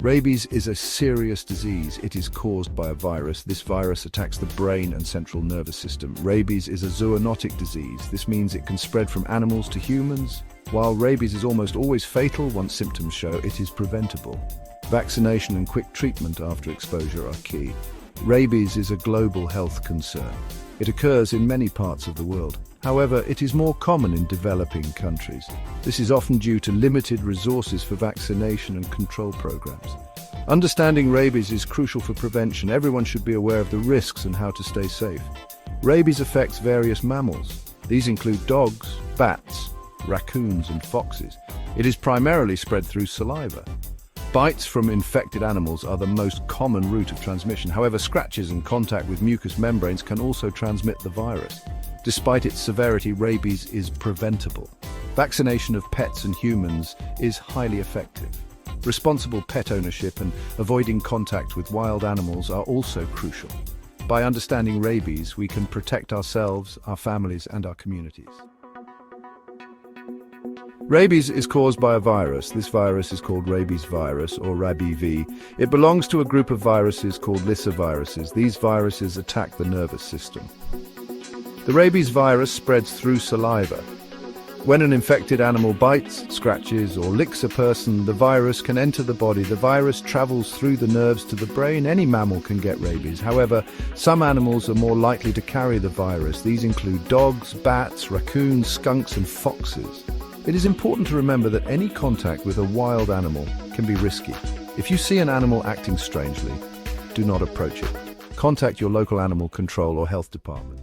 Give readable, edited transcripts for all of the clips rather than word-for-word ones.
Rabies is a serious disease. It is caused by a virus. This virus attacks the brain and central nervous system. Rabies is a zoonotic disease. This means it can spread from animals to humans. While rabies is almost always fatal once symptoms show, it is preventable. Vaccination and quick treatment after exposure are key. Rabies is a global health concern. It occurs in many parts of the world. However, it is more common in developing countries. This is often due to limited resources for vaccination and control programs. Understanding rabies is crucial for prevention. Everyone should be aware of the risks and how to stay safe. Rabies affects various mammals. These include dogs, bats, raccoons, and foxes. It is primarily spread through saliva. Bites from infected animals are the most common route of transmission. However, scratches and contact with mucous membranes can also transmit the virus. Despite its severity, rabies is preventable. Vaccination of pets and humans is highly effective. Responsible pet ownership and avoiding contact with wild animals are also crucial. By understanding rabies, we can protect ourselves, our families, and our communities. Rabies is caused by a virus. This virus is called rabies virus or Rabies. It belongs to a group of viruses called lyssaviruses. These viruses attack the nervous system. The rabies virus spreads through saliva. When an infected animal bites, scratches, or licks a person, the virus can enter the body. The virus travels through the nerves to the brain. Any mammal can get rabies. However, some animals are more likely to carry the virus. These include dogs, bats, raccoons, skunks, and foxes. It is important to remember that any contact with a wild animal can be risky. If you see an animal acting strangely, do not approach it. Contact your local animal control or health department.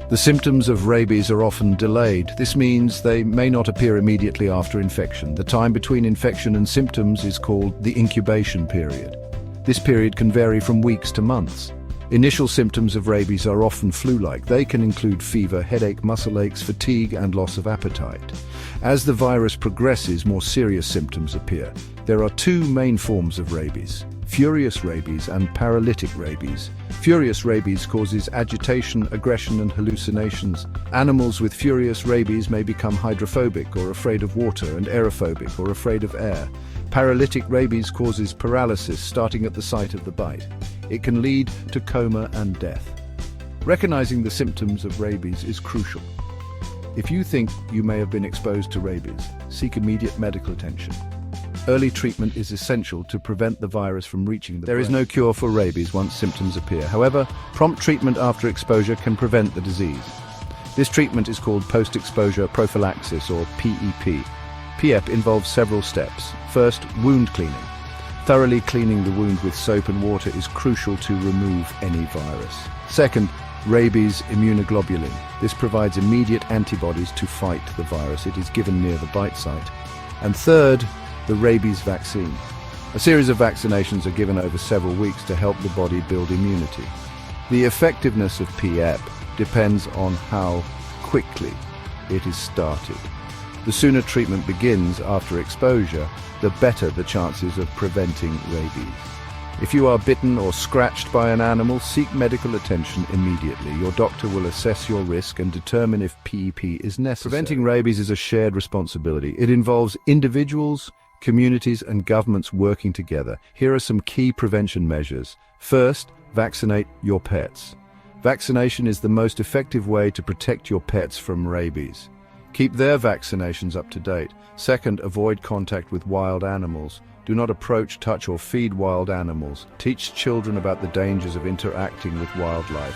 The symptoms of rabies are often delayed. This means they may not appear immediately after infection. The time between infection and symptoms is called the incubation period. This period can vary from weeks to months. Initial symptoms of rabies are often flu-like. They can include fever, headache, muscle aches, fatigue, and loss of appetite. As the virus progresses, more serious symptoms appear. There are two main forms of rabies: furious rabies and paralytic rabies. Furious rabies causes agitation, aggression, and hallucinations. Animals with furious rabies may become hydrophobic or afraid of water, and aerophobic or afraid of air. Paralytic rabies causes paralysis starting at the site of the bite. It can lead to coma and death. Recognizing the symptoms of rabies is crucial. If you think you may have been exposed to rabies, seek immediate medical attention. Early treatment is essential to prevent the virus from reaching the brain. There is no cure for rabies once symptoms appear. However, prompt treatment after exposure can prevent the disease. This treatment is called post-exposure prophylaxis, or PEP. PEP involves several steps. First, wound cleaning. Thoroughly cleaning the wound with soap and water is crucial to remove any virus. Second, rabies immunoglobulin. This provides immediate antibodies to fight the virus. It is given near the bite site. And third, the rabies vaccine. A series of vaccinations are given over several weeks to help the body build immunity. The effectiveness of PEP depends on how quickly it is started. The sooner treatment begins after exposure, the better the chances of preventing rabies. If you are bitten or scratched by an animal, seek medical attention immediately. Your doctor will assess your risk and determine if PEP is necessary. Preventing rabies is a shared responsibility. It involves individuals, communities, and governments working together. Here are some key prevention measures. First, vaccinate your pets. Vaccination is the most effective way to protect your pets from rabies. Keep their vaccinations up to date. Second, avoid contact with wild animals. Do not approach, touch, or feed wild animals. Teach children about the dangers of interacting with wildlife.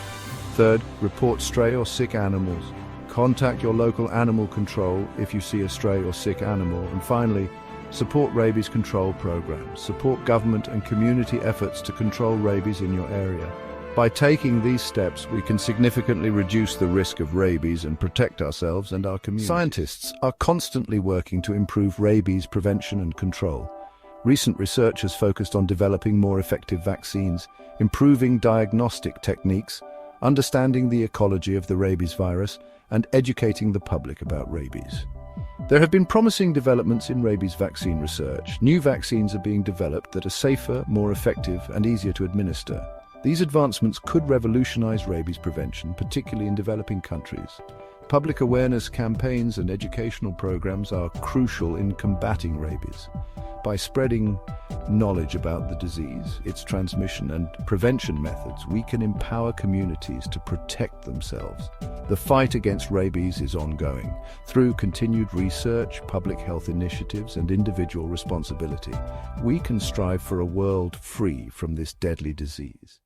Third, report stray or sick animals. Contact your local animal control if you see a stray or sick animal. And finally, support rabies control programs. Support government and community efforts to control rabies in your area. By taking these steps, we can significantly reduce the risk of rabies and protect ourselves and our communities. Scientists are constantly working to improve rabies prevention and control. Recent research has focused on developing more effective vaccines, improving diagnostic techniques, understanding the ecology of the rabies virus, and educating the public about rabies. There have been promising developments in rabies vaccine research. New vaccines are being developed that are safer, more effective, and easier to administer. These advancements could revolutionize rabies prevention, particularly in developing countries. Public awareness campaigns and educational programs are crucial in combating rabies. By spreading knowledge about the disease, its transmission, and prevention methods, we can empower communities to protect themselves. The fight against rabies is ongoing. Through continued research, public health initiatives, and individual responsibility, we can strive for a world free from this deadly disease.